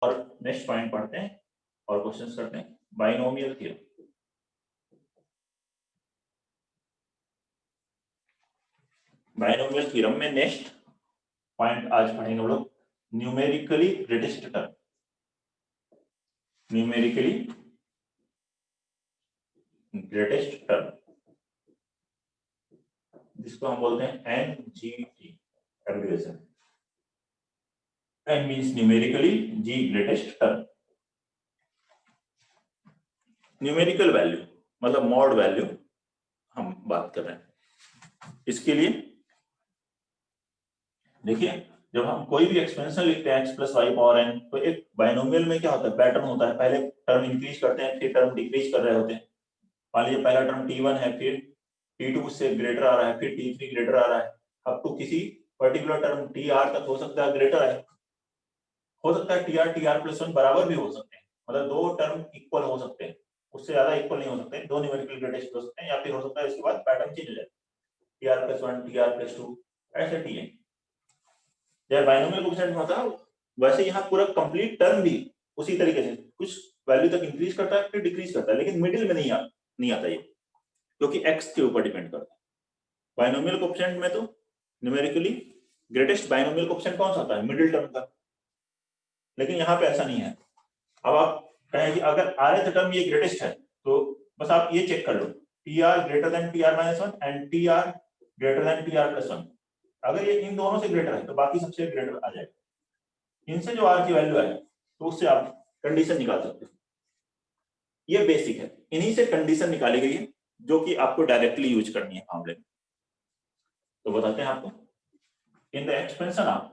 और next point पढ़ते हैं और क्वेश्चंस करते हैं। Binomial theorem. बाइनोमियल थ्योरम में नेक्स्ट पॉइंट आज पढ़ेंगे हम लोग numerically greatest term. Numerically greatest term जिसको हम बोलते हैं NGT abbreviation. N means numerically, G greatest term। Numerical value मतलब मॉड वैल्यू हम बात कर रहे हैं। इसके लिए देखिए जब हम कोई भी एक्सपेंशन लिखते हैं x plus y power n, तो एक बाइनोमियल में क्या होता है, पैटर्न होता है। पहले टर्म इंक्रीज करते हैं, फिर टर्म डिक्रीज कर रहे होते हैं। मान लीजिए पहला टर्म t1 है, फिर t2 उससे ग्रेटर आ रहा है, फिर t3 ग्रेटर आ रहा है, अब तो किसी पर्टिकुलर टर्म tr तक हो सकता है ग्रेटर है, हो सकता है tr प्लस 1 बराबर भी हो सकते हैं, मतलब दो टर्म इक्वल हो सकते हैं, उससे ज्यादा इक्वल नहीं हो सकते, दो न्यूमेरिकल ग्रेटेस्ट हो सकते हैं, या फिर हो सकता है इसके बाद पैटर्न चेंज हो जाए, tr प्लस 1 tr प्लस 2 ऐसे tn। जब बाइनोमियल कोएफिशिएंट होता है वैसे यहाँ पूरा कंप्लीट टर्म भी उसी तरीके से कुछ वैल्यू तक इंक्रीज करता है फिर डिक्रीज करता है, लेकिन मिडिल में नहीं आता ये, क्योंकि x के ऊपर डिपेंड करता है। बाइनोमियल कोएफिशिएंट में तो न्यूमेरिकली ग्रेटेस्ट बाइनोमियल कोएफिशिएंट कौन सा होता है, मिडिल टर्म का, लेकिन यहाँ पे ऐसा नहीं है। अब आप कहें कि अगर rth टर्म ये ग्रेटेस्ट है तो बस आप ये चेक कर लो tr greater than tr minus 1 and tr greater than tr plus 1। अगर ये इन दोनों से ग्रेटर है तो बाकी सबसे ग्रेटर आ जाएगा। इनसे जो r की वैल्यू है तो उससे आप कंडीशन निकाल सकते हो। ये बेसिक है, इन्हीं से कंडीशन निकाली गई है जो कि आपको डायरेक्टली यूज करनी है मामले में। तो बताते हैं आपको इन द एक्सपेंशन आप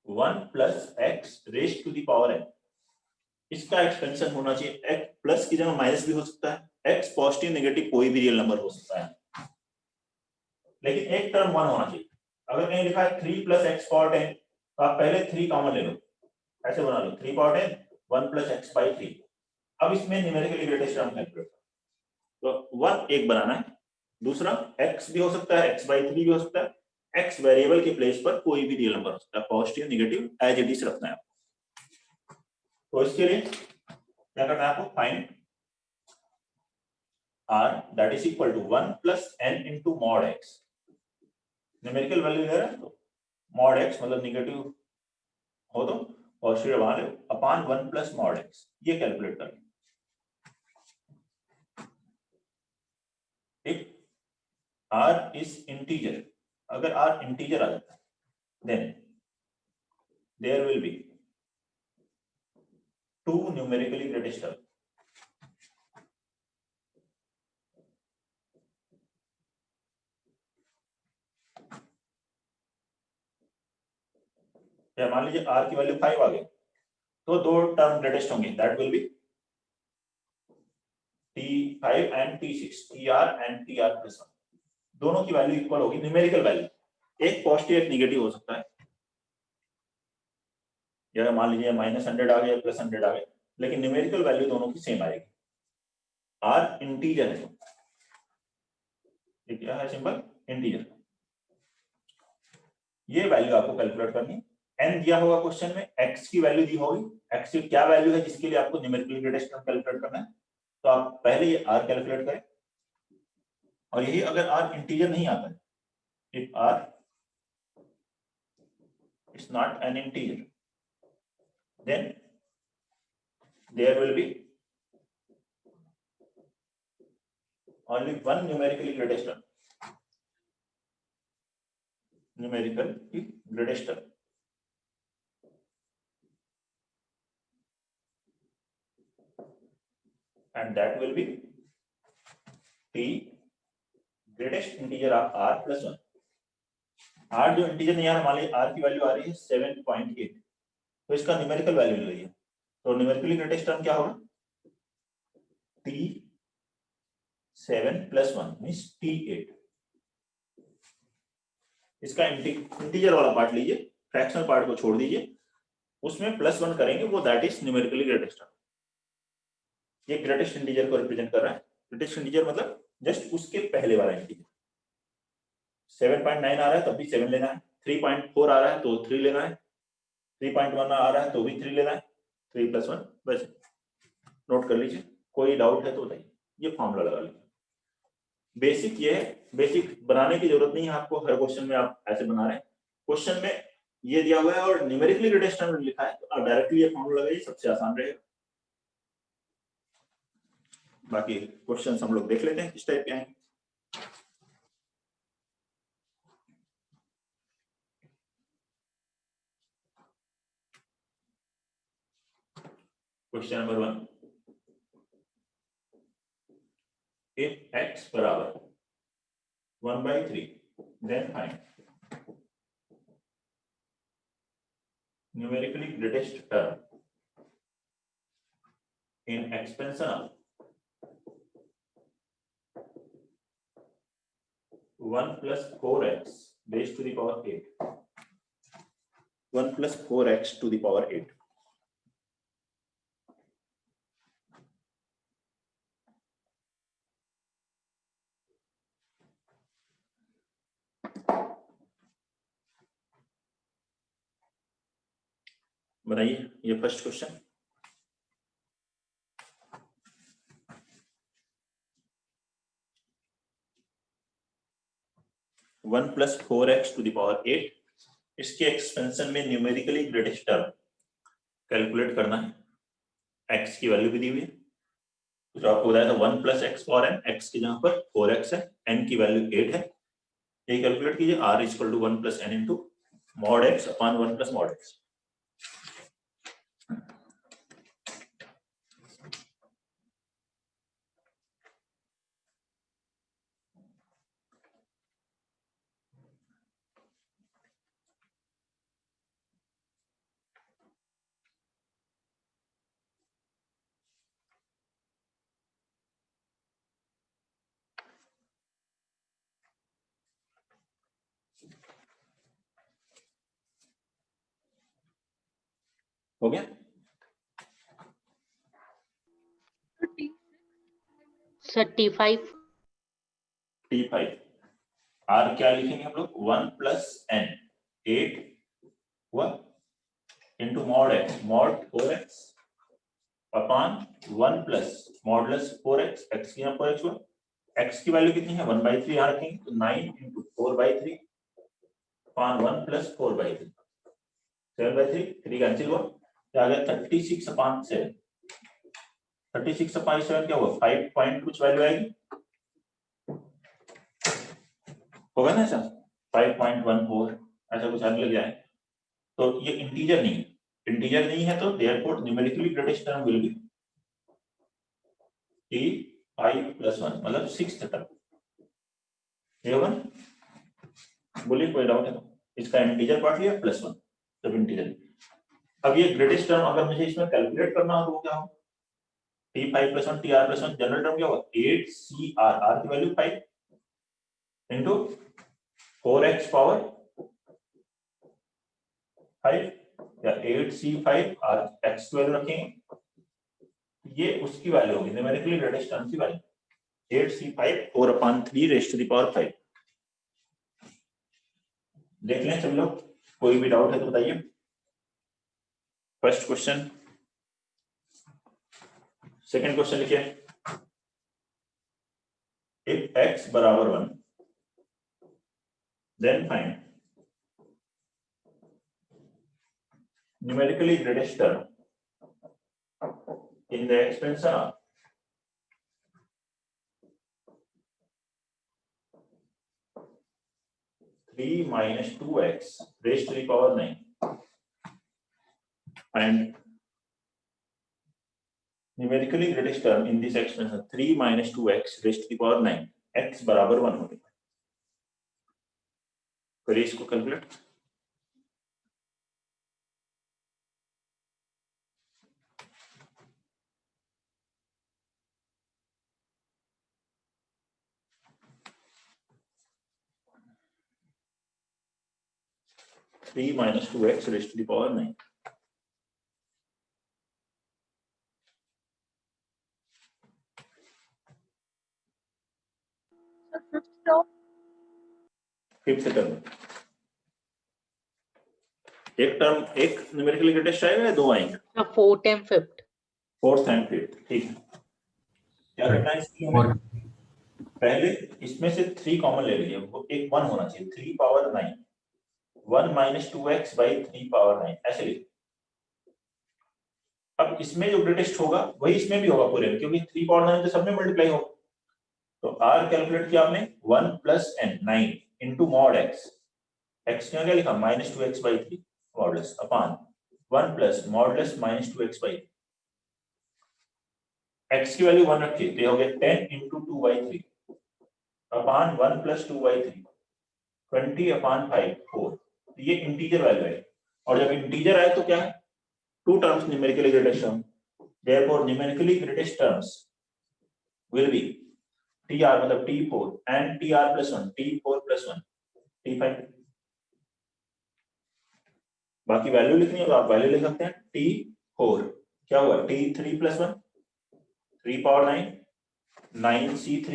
1 plus x raise to the power n, इसका एक्सपेंशन होना चाहिए x प्लस की जगह माइनस भी हो सकता है, x पॉजिटिव नेगेटिव कोई भी रियल नंबर हो सकता है, लेकिन एक टर्म 1 होना चाहिए। अगर कहीं लिखा है 3 प्लस एक्स पावर 10 तो आप पहले 3 कॉमन ले लो, ऐसे बना लो 3 पावर 10 1 प्लस एक्स बाई 3। अब इसमें न्यूमेरिकली ग्रेटेस्ट टर्म कैलकुलेट करो, तो 1 एक बनाना है, दूसरा x भी हो सकता है, x बाई 3 भी हो सकता है, x वेरिएबल के प्लेस पर कोई भी रियल नंबर हो सकता है, positive negative as it is रखना है। तो इसके लिए क्या करना है आपको, find r that is equal to 1 plus n into mod x। Numerical value दे रहा है तो मॉड x मतलब नेगेटिव हो तो पॉजिटिव वहां ले अपॉन 1 प्लस मॉड x, ये कैलकुलेट कर। ठीक, r इज इंटीजर, अगर r इंटीजर आ जाता है then there will be two numerically greatest term. या मान लीजिए r की वैल्यू 5 आ गई तो दो टर्म ग्रेटेस्ट होंगे, that will be t5 and t6, tr and tr plus 1, दोनों की वैल्यू इक्वल होगी, न्यूमेरिकल वैल्यू, एक पॉजिटिव एक नेगेटिव हो सकता है, या मान लीजिए -100 आ गया प्लस 100 आ गया, लेकिन न्यूमेरिकल वैल्यू दोनों की सेम आएगी। r इंटीजर है, ये क्या है सिंबल, इंटीजर। ये वैल्यू आपको कैलकुलेट करनी है। n दिया होगा क्वेश्चन में, x की वैल्यू दी होगी, x की क्या वैल्यू है जिसके लिए आपको न्यूमेरिकल ग्रेटेस्ट टर्म कैलकुलेट करना है, तो आप पहले ये r कैलकुलेट करें, और यही अगर r इंटीजर नहीं आता है, if r is not an integer then there will be only one numerically greatest term, numerically greatest term, and that will be t greatest integer of r plus 1। r जो integer नहीं आ रहा, मान लीजिए r की value आ रही है 7.8, तो इसका न्यूमेरिकल वैल्यू ले लीजिए, तो न्यूमेरिकली ग्रेटेस्ट टर्म क्या होगा, t7 प्लस 1 मींस t8। इसका इंटीजर वाला पार्ट लीजिए, फ्रैक्शनल पार्ट को छोड़ दीजिए, उसमें +1 करेंगे, वो that is numerically greatest term. ये ग्रेटेस्ट इंटीजर को रिप्रेजेंट कर रहा है। ग्रेटेस्ट इंटीजर मतलब जस्ट उसके पहले वाला इंटीजर, 7.9 आ रहा है तब भी 7 लेना है, 3.4 आ रहा है तो 3 लेना है, 3.1 आ रहा है तो भी 3 लेना है, 3 + 1 बस। नोट कर लीजिए, कोई डाउट है तो बताइए। ये फॉर्मूला लगा लीजिए। बेसिक ये है, बेसिक बनाने की जरूरत नहीं है आपको, हर क्वेश्चन में आप ऐसे बना रहे हैं। क्वेश्चन में ये दिया हुआ है और न्यूमेरिकली ग्रेटेस्ट टर्म लिखा है, तो आप डायरेक्टली ये फॉर्मूला लगाइए, सबसे आसान रहेगा। बाकी क्वेश्चंस हम लोग देख लेते हैं किस टाइप के हैं। क्वेश्चन नंबर 1, if x बराबर 1/3 then find numerically greatest term in expansion of 1 + 4x raised to the power 8, 1 + 4x to the power 8। बताइए ये first question. One plus 4x to the power 8, इसके एक्सपेंशन में numerically greatest term calculate करना है। x की value भी दी हुई है, तो जो आपको बताया था 1 + x पावर n, x की जगह पर 4x है, n की वैल्यू 8 है। ये कैलकुलेट कीजिए, r = 1 + n × mod x / 1 + mod x। हो गया? 35 T5 r क्या लिखेंगे हम लोग, 1 + n 8 हुआ into mod x mod 4x upon 1 + modulus 4x, x की यहाँ 4x हुआ, x की वैल्यू कितनी है 1/3 यहाँ रखेंगे, तो 9 × 4/3 अपॉन 1 + 4/3, 7/3, 3 कैंसिल हुआ, तो आ गया 36/7। 36/7 क्या हुआ, 5 पॉइंट कुछ वैल्यू आएगी, होगा ना ऐसा, 5.14 ऐसा कुछ आने लग जाए। तो ये इंटीजर नहीं है, इंटीजर नहीं है तो therefore numerically greatest term will be T5 + 1, मतलब 6th टर्म। ये होगा ना, बोलिए कोई डाउट है तो। इसका इंटीजर पार्ट लिया +1, तब इंटीजर। अब ये ग्रेटेस्ट टर्म अगर मुझे इसमें कैलकुलेट करना हो तो क्या हो, T5 + 1 TR + 1 जनरल टर्म क्या होगा 8CR, R की वैल्यू 5 इंटू 4x पावर 5 या 8C5 R x की वैल्यू रखेंगे, ये उसकी वैल्यू होगी न्यूमेरिकली ग्रेटेस्ट टर्म की value 8C5 4/3 raised to the power 5। देख लें सब लोग, कोई भी डाउट है तो बताइए। First question. सेकंड क्वेश्चन लिखिए, इफ x बराबर 1 then find numerically greatest term in the expansion of 3 - 2x raised to the power 9 and numerically greatest term in this expansion 3 - 2x raised to the power 9, x बराबर 1 हो गया। करिए इसको calculate. Three minus 2x raised to the power 9, fifth term, एक term एक numerically greatest आएगा या दो आएंगे? Fourth and fifth. Fourth and fifth, ठीक है। क्या करना है इसकी हमें? पहले इसमें से 3 कॉमन ले लीजिए, वो एक 1 होना चाहिए, 3 power 9, 1 minus 2x by 3 power 9, ऐसे लिखिए। अब इसमें जो ग्रेटेस्ट होगा वही इसमें भी होगा पूरे में, क्योंकि 3 पावर 9 तो सब में मल्टीप्लाई होगा। तो r कैलकुलेट किया आपने 1 plus n 9 into mod x, x ने क्या लिखा minus 2x by 3 modulus upon 1 plus modulus minus 2x by, x की वैल्यू 1 रखिए, तो हो गया 10 into 2 by 3 upon 1 plus 2 by 3, 20 upon 5 4। ये इंटीजर वैल्यू है, और जब इंटीजर आए तो क्या है, two terms numerically greatest term, therefore numerically greatest terms will be tr मतलब t4 and tr plus 1, t4 plus 1 t5। बाकी वैल्यू लिखनी है तो आप वैल्यू लिख सकते हैं, t4 क्या हुआ t3 plus 1 3 power 9 9c3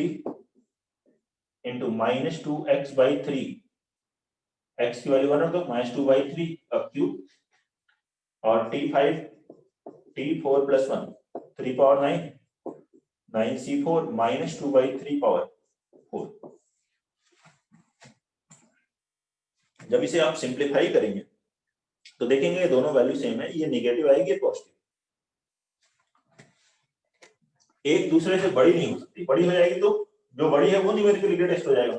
into minus 2x by 3, x की वैल्यू 1 रख दो माइनस 2 बाई 3 का क्यूब, और t5 t4 plus 1 3 power 9 9c4 minus 2 by 3 power 4। जब इसे आप सिंप्लीफाई करेंगे तो देखेंगे ये दोनों वैल्यू सेम है, ये नेगेटिव आएगी, ये पॉजिटिव, एक दूसरे से बड़ी नहीं हो सकती, बड़ी हो जाएगी तो जो बड़ी है वो न्यूमेरिकली ग्रेटेस्ट हो जाएगा।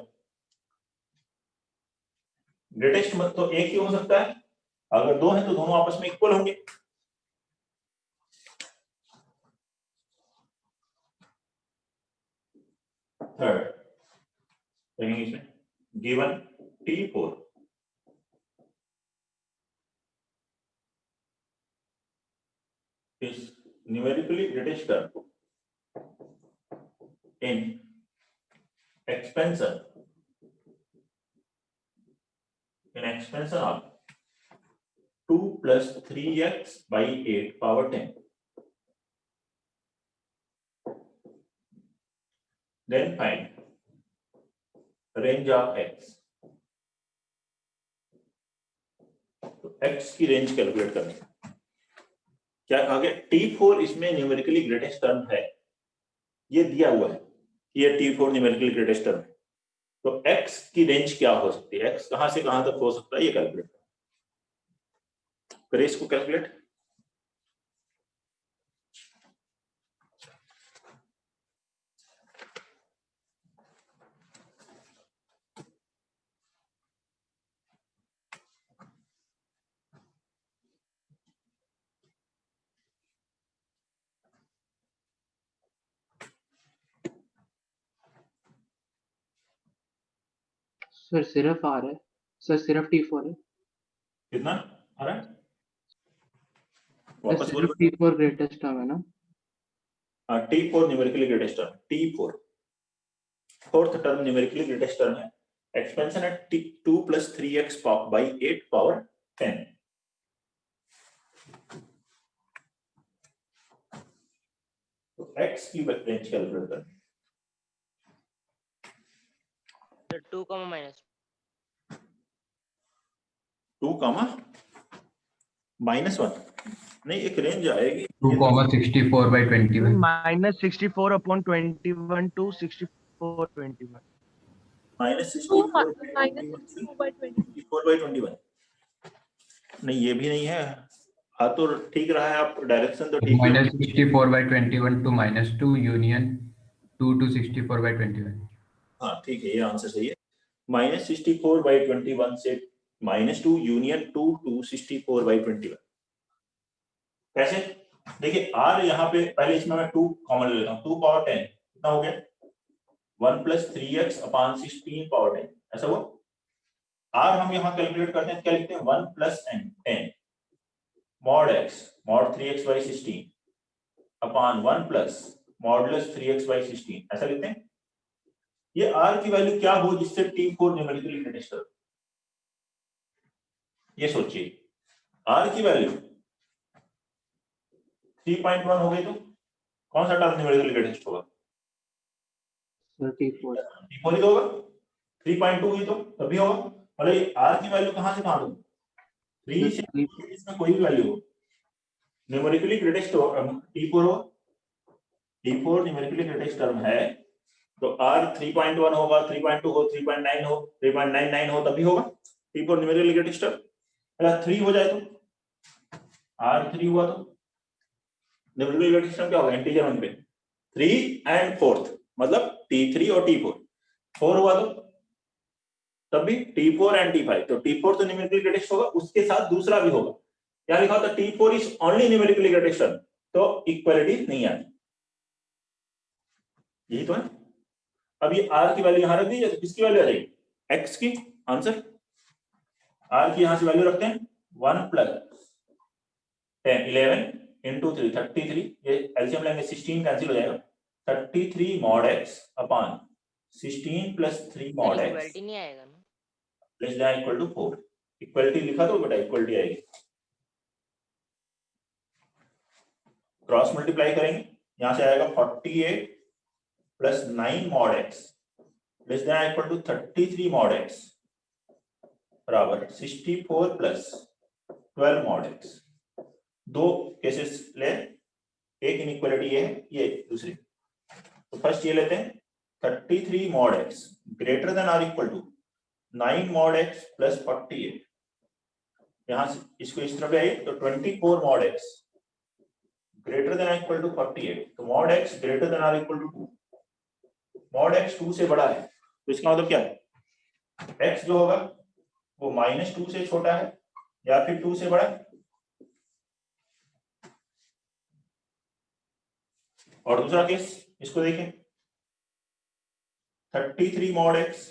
ग्रेटेस्ट मत तो एक ही हो सकता है, अगर दो है तो दोनों आपस में इक्वल होंगे। थर्ड देखेंगे इसमें, given t4 is numerically greatest term in expansion of 2 plus 3x by 8 power 10, then find range of x। तो x की रेंज कैलकुलेट करनी है, क्या आगे t4 इसमें न्यूमेरिकली ग्रेटेस्ट टर्म है, ये दिया हुआ है कि ये t4 न्यूमेरिकली ग्रेटेस्ट टर्म है, तो x की रेंज क्या हो सकती है, x कहां से कहां तक हो सकता है, ये कैलकुलेट करें। इसको कैलकुलेट, सर सिर्फ आ रहा है, सर सिर्फ T4 है, कितना आ रहा है सर वापस सिर्फ बोलो। T4 ग्रेटेस्ट टर्म है ना? t4 numerically greatest term, t4 fourth term numerically greatest term है, expansion eight 2 plus 3x by 8 power 10। तो x की रेंज कैलकुलेट करनी, 2 minus 2 कामा -1 नहीं, एक रेंज आएगी 2,64/21 minus 64 upon 21 to 64/21. -64/21 नहीं, ये भी नहीं है, हाँ तो ठीक रहा है, आप डायरेक्शन तो ठीक है। -64/21 to -2 union 2 to 64/21। हाँ ठीक है, ये आंसर सही है, -64/21 से -2 यूनियन 2 to 64/21। कैसे देखिए, r यहाँ पे पहले इसमें मैं 2 कॉमन ले लेता हूँ, 2 पावर 10 कितना हो गया 1 plus 3x upon 16 पावर 10, ऐसा हुआ। r हम यहाँ कैलकुलेट करते हैं, क्या लिखते हैं 1 plus n 10 mod x mod 3x by 16 upon 1 plus modulus 3x by 16, ऐसा लिखते हैं। ये r की वैल्यू क्या हो जिससे t4 न्यूमेरिकली ग्रेटेस्ट हो, ये सोचिए, r की वैल्यू 3.1 हो गई तो कौन सा टर्म न्यूमेरिकली ग्रेटेस्ट होगा, सर T4 t4 ही तो होगा। 3.2 हुई तो तभी होगा। मतलब ये r की वैल्यू कहां से कहां दूं, 3 से इसमें कोई भी वैल्यू हो, न्यूमेरिकली ग्रेटेस्ट T4 हो, T4 न्यूमेरिकली ग्रेटेस्ट टर्म है, तो r 3.1 होगा, 3.2 हो, 3.9 हो, 3.99 हो तभी होगा T4 न्यूमेरिकली ग्रेटेस्ट टर्म। अगर 3 हो जाए तो r 3 हुआ तो न्यूमेरिकली ग्रेटेस्ट टर्म क्या होगा, इंटीजर वन पे 3 एंड 4th मतलब T3 और T4, 4 हुआ तो तब भी T4 एंड T5, तो T4 तो न्यूमेरिकली ग्रेटेस्ट होगा, उसके साथ दूसरा भी होगा, क्या लिखा होता T4 is only numerically greatest term, तो इक्वालिटी नहीं आती, यही तो है। अब ये r की वैल्यू यहां रख दी जाए तो किसकी वैल्यू आ जाएगी, x की, आंसर r की यहां से वैल्यू रखते हैं 1 प्लस 10 11 into 3 33, ये एलसीएम लेंगे 16 कैंसिल हो जाएगा, 33 mod x upon 16 plus 3 sir mod x equality नहीं आएगा ना? Less than equal to 4, equality लिखा तो बेटा इक्वलिटी आएगी, क्रॉस मल्टीप्लाई करेंगे, यहां से आएगा 48 plus 9 mod x less than equal to 33 mod x बराबर 64 प्लस 12 mod x। दो केसेस ले, एक इनइक्वालिटी ये है, ये दूसरी, तो फर्स्ट ये लेते हैं 33 mod x greater than or equal to 9 mod x plus 48, यहां से इसको इस तरफ ले आइए तो 24 mod x greater than equal to 48, तो mod x greater than or equal to 2, mod x 2 से बड़ा है, तो इसका मतलब क्या है, x जो होगा वो -2 से छोटा है या फिर 2 से बड़ा है। और दूसरा केस इसको देखें 33 mod x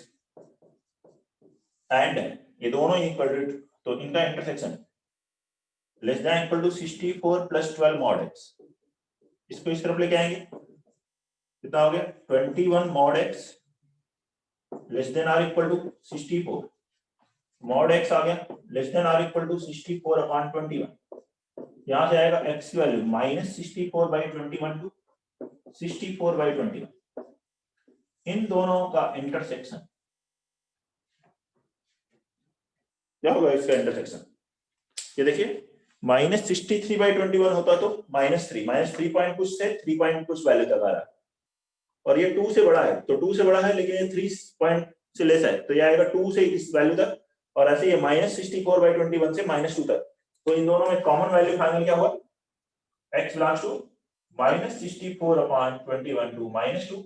एंड ये दोनों इक्वल, तो इनका intersection less than equal to 64 plus 12 mod x, इसको इस तरफ लेके आएंगे, कितना हो गया 21 mod x less than or equal to 64, mod x आ गया less than or equal to 64 upon 21, यहां से आएगा x की वैल्यू -64/21 टू 64/21, इन दोनों का इंटरसेक्शन क्या होगा, इसका इंटरसेक्शन ये देखिए -63/21 होता तो -3 पॉइंट कुछ से 3 पॉइंट कुछ वैल्यू तक आ रहा है, और ये 2 से बड़ा है, तो 2 से बड़ा है लेकिन ये 3 पॉइंट से लेस है, तो ये आएगा 2 से इस वैल्यू तक, और ऐसे ये -64/21 से -2 तक, तो इन दोनों में कॉमन वैल्यू फाइनल क्या हुआ, x belongs to -64/21 to -2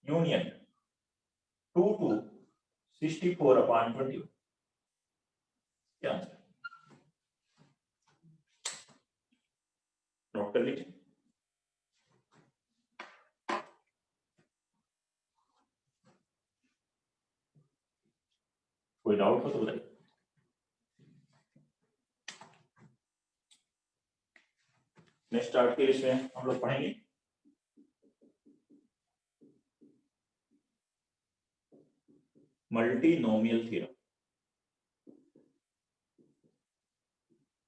union 2 to 64/21, क्या आंसर, नोट कर लीजिए। कोई डाउट हो तो बताइए। नेक्स्ट आर्टिकल इसमें हम लोग पढ़ेंगे मल्टीनोमियल थ्योरम,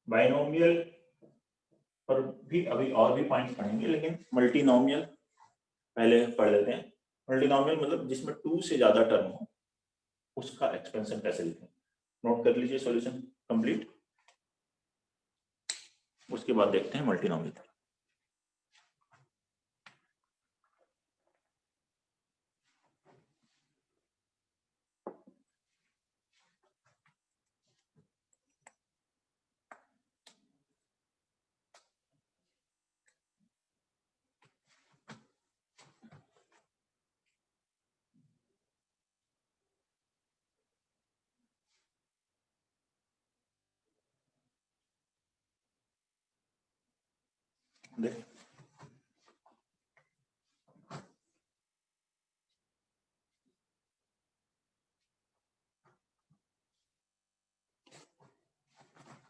बाइनोमियल पर भी अभी और भी पॉइंट्स पढ़ेंगे, लेकिन मल्टीनोमियल पहले पढ़ लेते हैं। मल्टीनोमियल मतलब जिसमें 2 से ज्यादा टर्म हो, उसका एक्सपेंशन कैसे लिखें, नोट कर लीजिए सॉल्यूशन कंप्लीट, उसके बाद देखते हैं मल्टीनोमियल। देख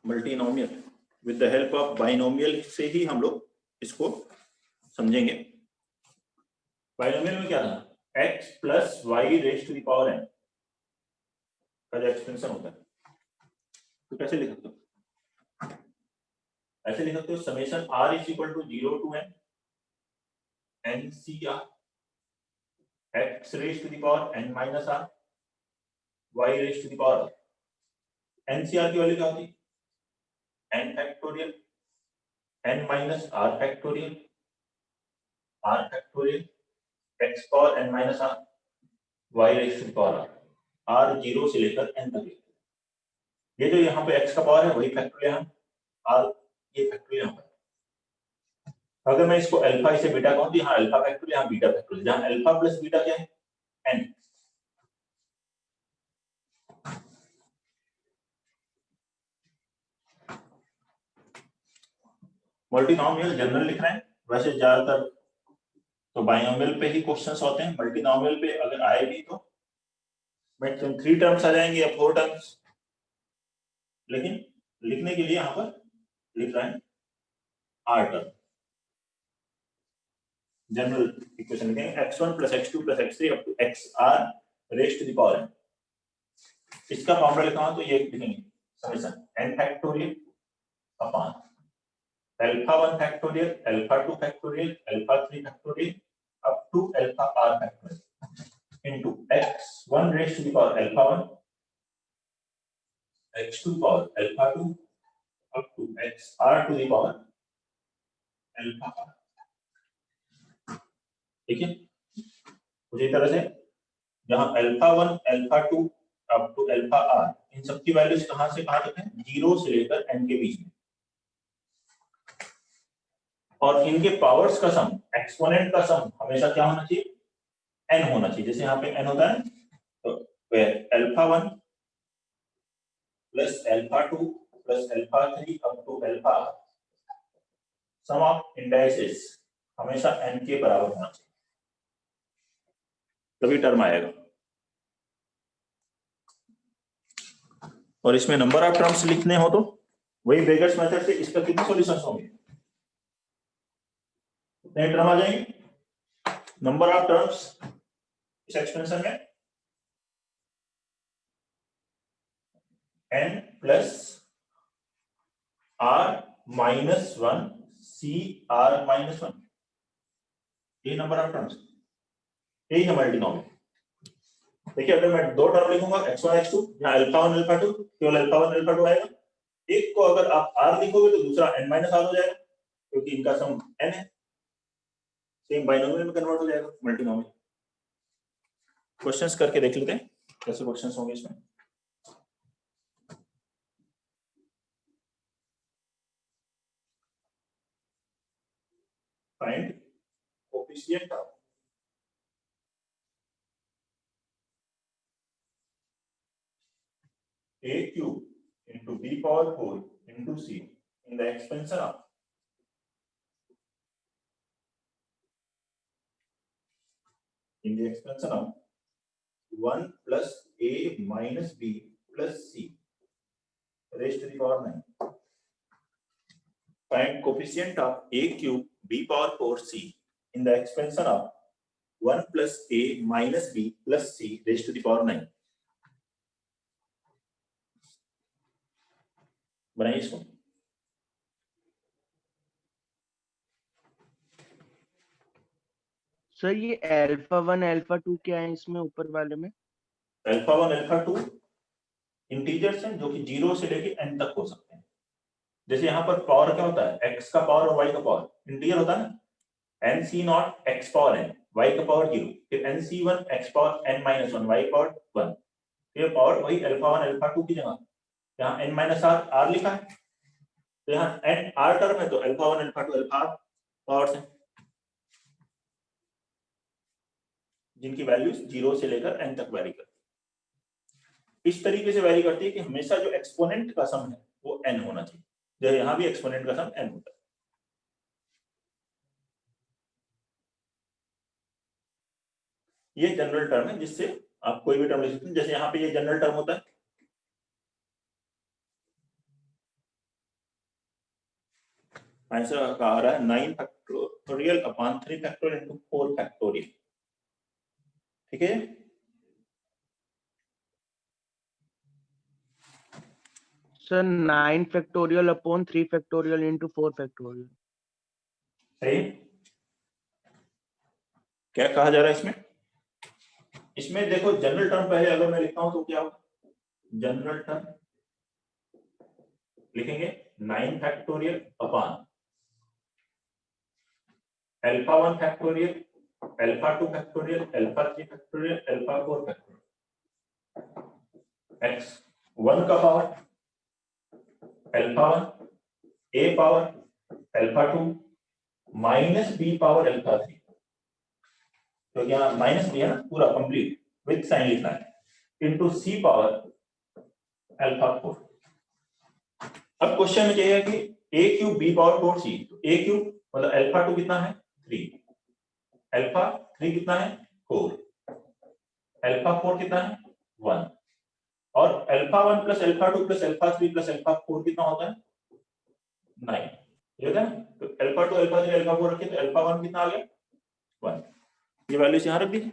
multinomial with the help of binomial से ही हम लोग इसको समझेंगे। बाइनोमियल में क्या था, x plus y raise to the power n का जो एक्सपेंशन होता है, तो कैसे लिख सकते हो, ऐसे लिख सकते हो summation r is equal to 0 to n ncr x raised to the power n minus r, y raised to the power NCR की वैल्यू क्या होती है n factorial n minus r factorial x power n minus r y raised to the power r 0 से लेकर n तक। ये जो यहाँ पे x का पावर है वही फैक्टोरियल यहाँ r, ये फैक्टोरियल यहाँ पर। अगर मैं इसको अल्फा से बीटा कहूँ तो यहाँ अल्फा फैक्टोरियल यहाँ बीटा फैक्टोरियल, जहाँ अल्फा प्लस बीटा क्या है n। मल्टीनोमियल जनरल लिख रहे हैं, वैसे ज्यादातर तो बाइनोमियल पे ही क्वेश्चंस होते हैं, मल्टीनोमियल पे अगर आए भी तो मैक्सिमम 3 टर्म्स आ जाएंगे या 4 टर्म्स, लेकिन लिखने के लिए यहाँ पर लिख रहे हैं r टर्म। जनरल इक्वेशन लिखेंगे x1 plus x2 plus x3 up to xr raised to the power n। इसका फॉर्मूला लिखा हो तो ये लिखेंगे summation n factorial upon alpha 1 factorial, alpha 2 factorial, alpha 3 factorial up to alpha r factorial into x1 raised to the power alpha 1, x2 power alpha 2 up to xr to the power alpha r। ठीक है, उसी तरह से जहां alpha 1, alpha 2 up to alpha r, इन सब की values कहां से कहां तक है 0 से लेकर n के बीच में, और इनके पावर्स का सम, एक्सपोनेंट का सम हमेशा क्या होना चाहिए n होना चाहिए। जैसे यहाँ पे n होता है तो alpha 1 plus alpha 2 plus alpha 3 up to alpha r, sum of indices हमेशा n के बराबर होना चाहिए, तभी टर्म आएगा। और इसमें नंबर ऑफ टर्म्स लिखने हो तो वही बेगर्स मेथड से इसका कितने सॉल्यूशंस होंगे, नए टर्म आ जाएंगे। नंबर ऑफ टर्म्स इस एक्सपेंशन में n plus r minus 1 c r minus 1, ये नंबर ऑफ टर्म्स, यही है मल्टीनोमियल। देखिए अगर मैं दो टर्म लिखूंगा x1 x2, यहाँ अल्फा 1 अल्फा 2, केवल अल्फा 1 अल्फा 2 आएगा। एक को अगर आप r लिखोगे तो दूसरा n माइनस r हो जाएगा, क्योंकि इनका सम n है। सेम बाइनोमियल में कन्वर्ट हो जाएगा मल्टीनोमियल। क्वेश्चंस करके देख लेते हैं कैसे क्वेश्चंस होंगे इसमें। Find coefficient of a cube into b power 4 into c in the expansion of of 1 plus a minus b plus c raised to the power 9. Find coefficient of a cube b power 4 c in the expansion of 1 plus a minus b plus c raised to the power 9. बनाइए इसको। Sir ये alpha 1 alpha 2 क्या है इसमें ऊपर वाले में? Alpha 1 alpha 2 integers हैं जो कि 0 से लेके n तक हो सकते हैं। जैसे यहाँ पर पावर क्या होता है, x का पावर और y का पावर इंटीजर होता है ना, n c not x power n, y का पावर 0, फिर n c1 x power n minus 1, y power 1, ये पावर वही अल्फा 1 अल्फा 2 की जगह यहाँ n माइनस r लिखा है, तो यहाँ n r टर्म है तो alpha 1 alpha 2 alpha r powers हैं, जिनकी वैल्यूज 0 से लेकर n तक वैरी करती है। इस तरीके से वैरी करती है कि हमेशा जो एक्सपोनेंट का सम है वो n होना चाहिए, जैसे यहाँ भी एक्सपोनेंट का सम n होता है। ये जनरल टर्म है जिससे आप कोई भी टर्म लिख सकते हैं। जैसे यहाँ पे ये जनरल टर्म होता है, आंसर आ रहा है 9 factorial upon 3 factorial into 4 factorial. ठीक है, sir 9 factorial upon 3 factorial into 4 factorial. सही। क्या कहा जा रहा है इसमें, इसमें देखो जनरल टर्म पहले अगर मैं लिखता हूं तो क्या होगा, जनरल टर्म लिखेंगे 9 factorial upon alpha 1 factorial, alpha 2 factorial, alpha 3 factorial, alpha 4 factorial, x 1 का power alpha 1 a power alpha 2 minus b power alpha 3, तो यहाँ माइनस b है ना पूरा कंप्लीट विद साइन लिखना है, इनटू c पावर अल्फा 4। अब क्वेश्चन में चाहिए कि a cube b power 4c, तो a क्यूब मतलब अल्फा 2 कितना है 3, अल्फा 3 कितना है 4, अल्फा 4 कितना है 1, और alpha 1 plus alpha 2 plus alpha 3 plus alpha 4 कितना होता है 9, ये होता है ना। तो अल्फा 2 अल्फा 3 अल्फा 4 रखे तो अल्फा 1 कितना आ गया 1, ये वैल्यूज यहां रख दीजिए।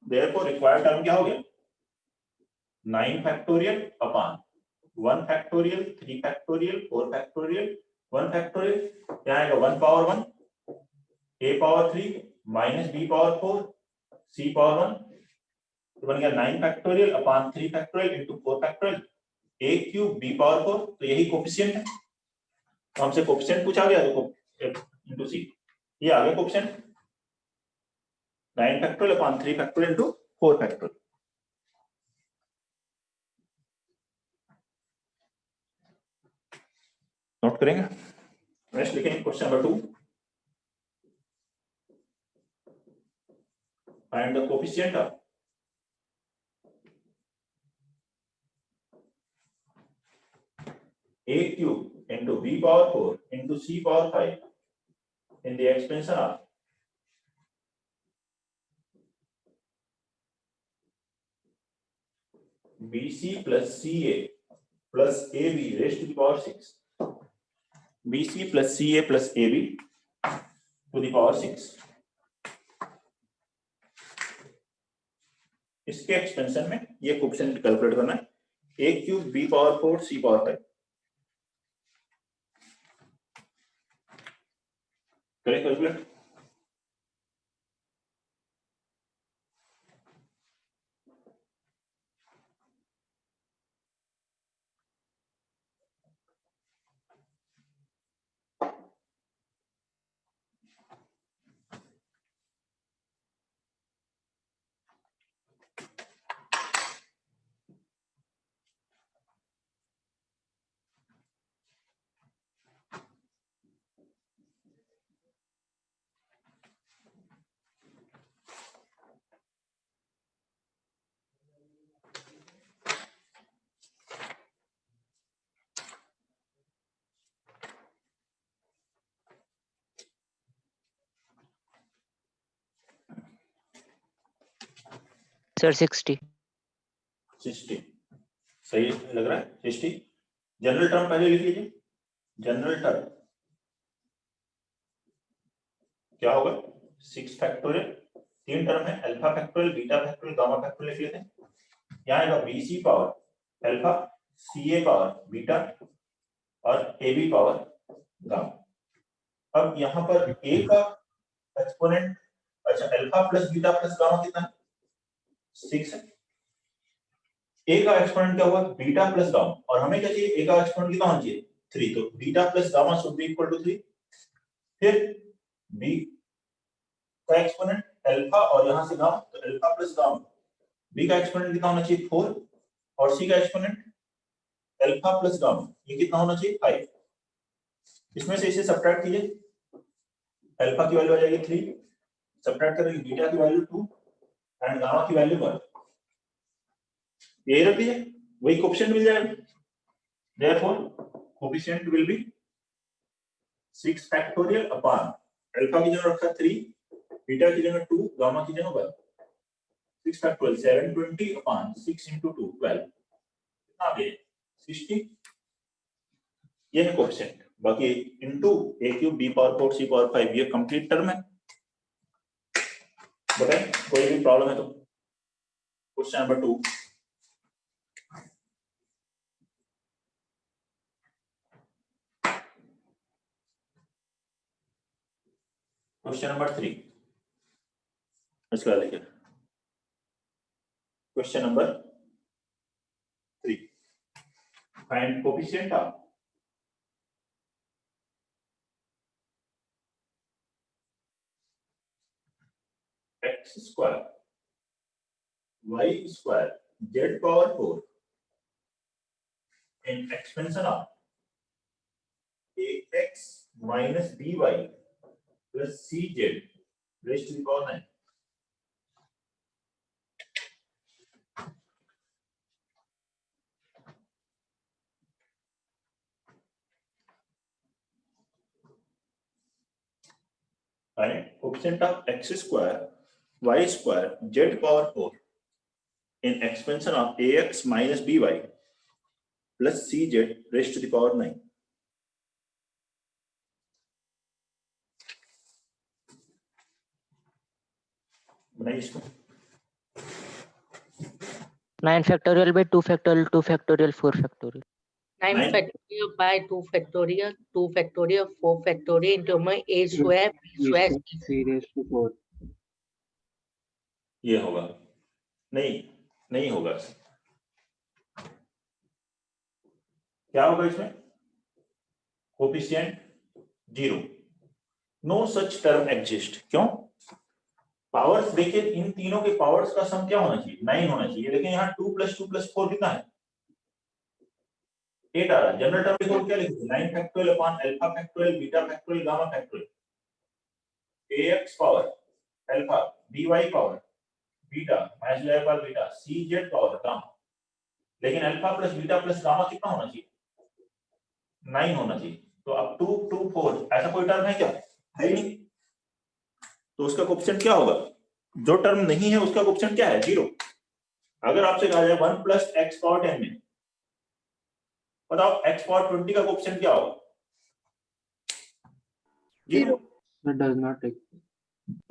देयरफॉर रिक्वायर्ड टर्म क्या हो गया 9 factorial upon 1 factorial, 3 factorial, 4 factorial, 1 factorial, यहाँ आएगा 1 power 1, a power 3 minus b power 4 c power 1, तो बन गया 9 factorial upon 3 factorial into 4 factorial a cube b power 4, तो यही कोफिशिएंट है, तो हमसे कोफिशिएंट पूछा गया तो इनटू c, ये आ गया coefficient 9 factorial upon 3 factorial into 4 factorial. Note करेंगे। नेक्स्ट लिखेंगे question number 2, find the coefficient of a cube into b power 4 into c power 5 in the expansion of bc plus ca plus ab raised to the power 6, bc plus ca plus ab to the power 6, इसके expansion में ये coefficient calculate करना है, a cube b power 4 c power 5, करें calculate. Sir, 60. 60 सही लग रहा है 60। जनरल टर्म पहले लिख लीजिए, जनरल टर्म क्या होगा 6 फैक्टोरियल, 3 टर्म है alpha factorial, beta factorial, gamma factorial लिख लेते हैं, यहाँ आएगा bc power alpha, ca power beta और ab पावर गामा। अब यहाँ पर a का एक्सपोनेंट, अच्छा alpha plus beta plus gamma कितना है 6 है, a का एक्सपोनेंट क्या हुआ बीटा प्लस गामा, और हमें क्या चाहिए a का एक्सपोनेंट कितना होना चाहिए 3, तो beta plus gamma should be equal to 3, फिर b का एक्सपोनेंट अल्फा और यहां से गामा, तो अल्फा प्लस गामा, b का एक्सपोनेंट कितना होना चाहिए 4 और c का एक्सपोनेंट अल्फा प्लस गामा, ये कितना होना चाहिए 5, इसमें से इसे सब्ट्रैक्ट कीजिए, अल्फा की वैल्यू आ जाएगी 3, सब्ट्रैक्ट करेंगे बीटा की वैल्यू 2 एंड गामा की वैल्यू 1, यही रख दीजिए वही कोफिशिएंट मिल जाएगा। Therefore coefficient will be 6 factorial upon alpha की जगह रखा 3, बीटा की जगह 2, गामा की जगह 1, 6 फैक्टोरियल 720 अपॉन 6 into 2 12, कितना आ गया 60, ये है कोफिशिएंट। बाकी into a cube b power 4 c power 5 ये कंप्लीट टर्म है। बताएं कोई भी प्रॉब्लम है तो। क्वेश्चन नंबर 2, क्वेश्चन नंबर 3 इसका लिखिए। Question number 3, find coefficient of x square y square z power 4 in expansion of ax minus by plus cz raised to the power 9. Find coefficient of x square y square z power 4 in expansion of ax minus by plus cz raised to the power 9. बनाइए इसको। 9 factorial by 2 factorial, 2 factorial, 4 factorial. 9 Nine. factorial by 2 factorial, 2 factorial, 4 factorial into my a square, b square, c C raised to 4. ये होगा नहीं होगा। क्या होगा इसमें? Coefficient 0, no such term exist. क्यों? पावर्स देखिए, इन तीनों के पावर्स का सम क्या होना चाहिए? 9 होना चाहिए, लेकिन यहाँ 2 + 2 + 4 कितना है? 8 आ रहा है। जनरल टर्म लिखो, क्या लिखोगे? 9 factorial upon alpha factorial beta factorial gamma factorial ax power alpha by power beta minus y power beta cz power gamma. लेकिन alpha plus beta plus gamma कितना होना चाहिए? 9 होना चाहिए। तो अब 2 2 4 ऐसा कोई टर्म है क्या? है ही नहीं। तो उसका कोएफिशिएंट क्या होगा? जो टर्म नहीं है उसका कोएफिशिएंट क्या है? 0। अगर आपसे कहा जाए 1 + x पावर 10 में, बताओ x पावर 20 का कोएफिशिएंट क्या होगा? 0। That does not exist.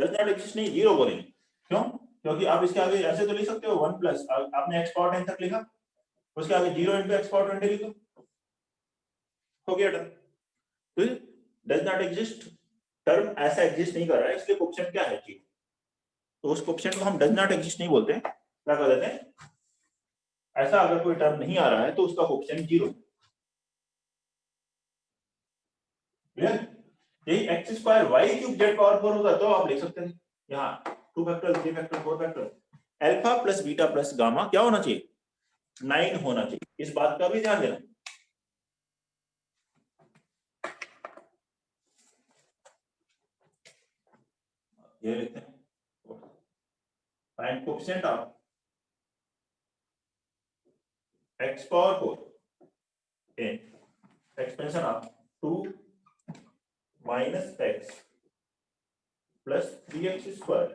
Does not exist नहीं, 0 बोलेंगे। क्यों? क्योंकि आप इसके आगे ऐसे तो लिख सकते हो 1 प्लस आपने x पावर 10 तक लिखा, उसके आगे 0 × x पावर 20 लिखो, हो गया टर्म। तो डज नॉट एग्जिस्ट टर्म ऐसा एग्जिस्ट नहीं कर रहा है, इसलिए कोएफिशिएंट क्या है? 0। तो उस कोएफिशिएंट को हम डज नॉट एग्जिस्ट नहीं बोलते हैं, क्या कर देते हैं? ऐसा अगर कोई टर्म नहीं आ रहा है तो उसका कोएफिशिएंट 0। क्लियर? यही x square y cube z power 4 होगा तो आप लिख सकते हैं यहाँ 2 factorial 3 factorial 4 factorial alpha plus beta plus gamma क्या होना चाहिए? 9 होना चाहिए। इस बात का भी ध्यान देना। ये लिखते हैं, find coefficient of x power 4 in expansion of 2 minus x plus 3x square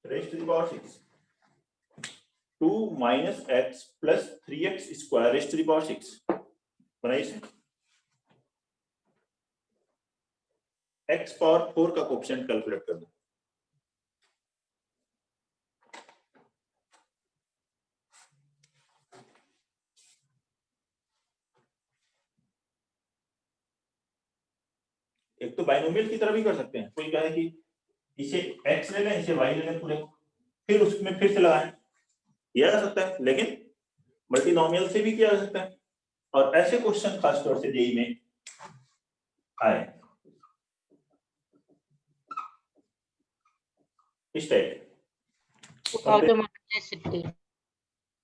raised to the power 6. 2 minus x plus 3x square raised to the power 6. बनाइए इसे। x पावर 4 का कोएफिशिएंट कैलकुलेट कर दो। एक तो बाइनोमियल की तरह भी कर सकते हैं। कोई कहे कि इसे x ले लें, इसे y ले लें पूरे, फिर उसमें फिर से लगाएं, किया जा सकता है। लेकिन मल्टीनोमियल से भी किया जा सकता है। और ऐसे क्वेश्चन खासतौर से जेईई में आए इस टाइप। 2160,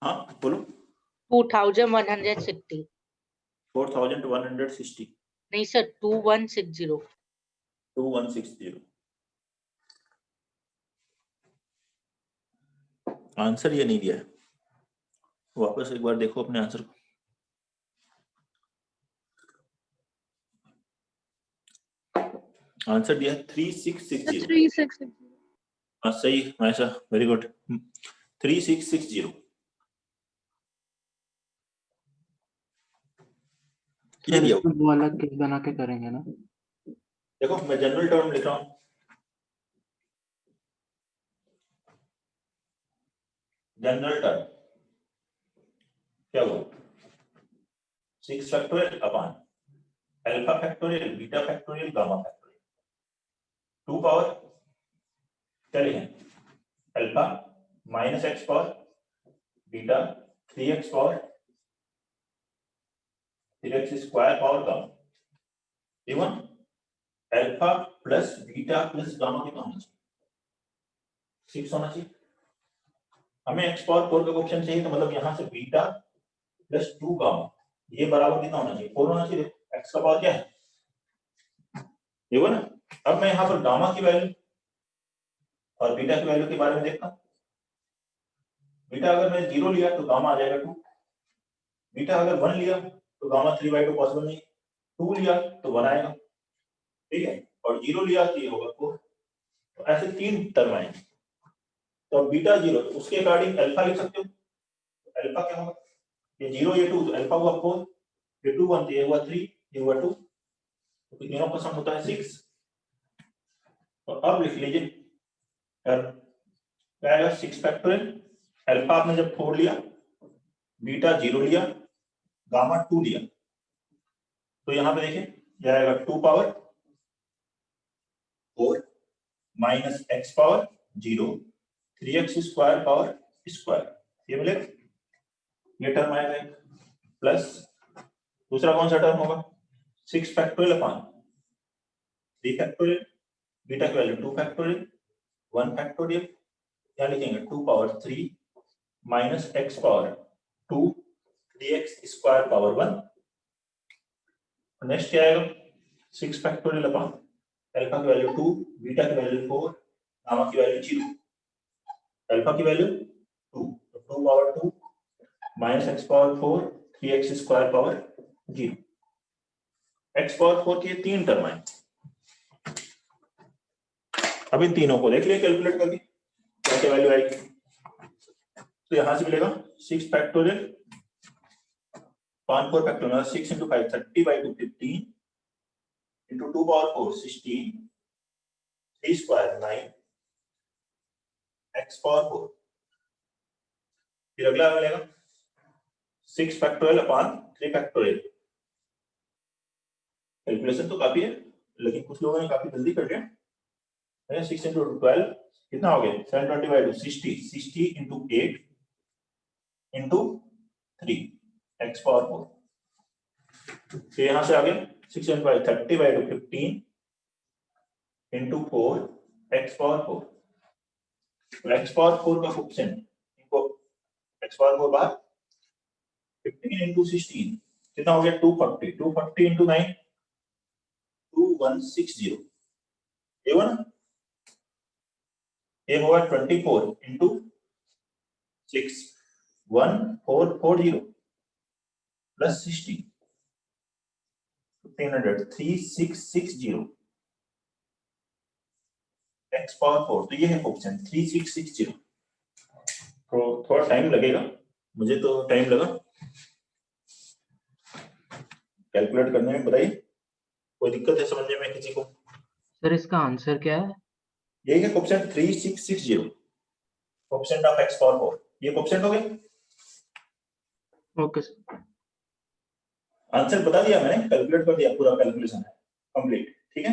हाँ बोलो। 2160, 4160, नहीं सर 2160, 2160। आंसर ये नहीं दिया है, वापस एक बार देखो अपने आंसर को। आंसर दिया 3660। 3660. हाँ सही ऐसा, वेरी गुड। 3660 ये दिया। इसको वो अलग केस बना के करेंगे ना। देखो मैं जनरल टर्म लिख रहा हूं। जनरल टर्म क्या हुआ? 6 factorial upon alpha factorial beta factorial gamma factorial 2 power क्या लिखें, alpha minus x power beta 3x power 3x square power gamma, even alpha plus beta plus gamma कितना होना चाहिए, 6 होना चाहिए। हमें x पावर 4 का ऑप्शन चाहिए, तो मतलब यहाँ से बीटा प्लस 2 गामा ये बराबर कितना होना चाहिए, 4 होना चाहिए। x का पावर क्या है, ये वो ना। अब मैं यहाँ पर गामा की वैल्यू और बीटा की वैल्यू के बारे में देखता हूँ। बीटा अगर मैं 0 लिया तो गामा आ जाएगा 2, बीटा अगर 1 लिया तो गामा 3/2 पॉसिबल नहीं, 2 लिया तो 1 आएगा, ठीक है, और 0 लिया तो ये होगा 4। तो ऐसे 3 टर्म आएंगे। तो अब बीटा 0 तो उसके अकॉर्डिंग अल्फा लिख सकते हो, तो अल्फा क्या होगा, ये 0 ये 2 तो अल्फा हुआ 4, ये 2 1 तो ये हुआ 3, ये हुआ 2, तो तीनों का सम होता है 6। तो अब लिख लीजिए क्या आएगा, 6 फैक्टोरियल, अल्फा आपने जब 4 लिया, बीटा 0 लिया, गामा 2 लिया, तो यहाँ पे देखिए यह आएगा 2 power 4 minus x power 0 3x square power square, ये मिलेगा, ये टर्म आएगा एक, प्लस दूसरा कौन सा टर्म होगा, 6 फैक्टोरियल अपॉन 3 फैक्टोरियल, बीटा की वैल्यू 2 फैक्टोरियल 1 फैक्टोरियल, यहाँ लिखेंगे 2 power 3 minus x power 2 3x square power 1। Next क्या आएगा, 6 फैक्टोरियल अपॉन अल्फा की वैल्यू 2, बीटा की वैल्यू 4, गामा की वैल्यू 0, अल्फा की वैल्यू 2, तो 2 power 2 minus x power 4 3x square power 0। X power 4 के 3 टर्म आए। अब इन तीनों को देख लिया कैलकुलेट करके क्या क्या वैल्यू आएगी। तो यहां से मिलेगा 6 factorial 4 factorial 6 into 5 30/2 15 into 2 power 4 16 3 square 9 x power 4। फिर अगला मिलेगा 6 फैक्टोरियल अपॉन 3 फैक्टोरियल। कैलकुलेशन तो काफी है, लेकिन कुछ लोगों ने काफी जल्दी कर लिया। 6 into 12 कितना हो गया, 720/2 60 60 into 8 into 3 x power 4। फिर यहाँ से आ गया 6 into 5 30/2 15 into 4 x power 4। तो x power 4 का कोएफिशिएंट इनको x power 4 बार 15 into 16 कितना हो गया 240 240 into 9 2160। ये हुआ ना, ये होगा 24 into 6 1440 plus 60 1500 3660 x power 4। तो ये है ऑप्शन 3660। तो थोड़ा टाइम लगेगा, मुझे तो टाइम लगा कैलकुलेट करने में। बताइए कोई दिक्कत है समझने में किसी को? सर इसका आंसर क्या है? यही है option 3660 option of x power 4। ये ऑप्शन हो गया, ओके सर। आंसर बता दिया मैंने, कैलकुलेट कर दिया, पूरा कैलकुलेशन है कंप्लीट। ठीक है,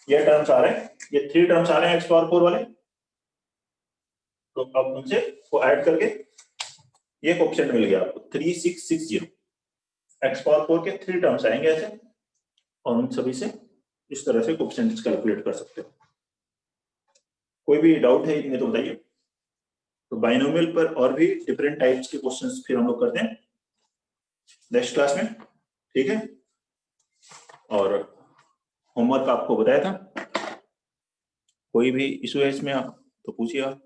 ये टर्म्स आ रहे हैं, ये 3 टर्म्स आ रहे हैं x पावर 4 वाले। तो अब उनसे को ऐड करके ये ऑप्शन मिल गया आपको 3660। x पावर 4 के 3 टर्म्स आएंगे ऐसे, और उन सभी से इस तरह से ऑप्शन कैलकुलेट कर सकते हो। कोई भी डाउट है इनमें तो बताइए। तो बाइनोमियल पर और भी डिफरेंट टाइप्स के क्वेश्चंस फिर हम लोग करते हैं नेक्स्ट क्लास में, ठीक है। और होमवर्क आपको बताया था, कोई भी इशू है इसमें आप तो पूछिए आप।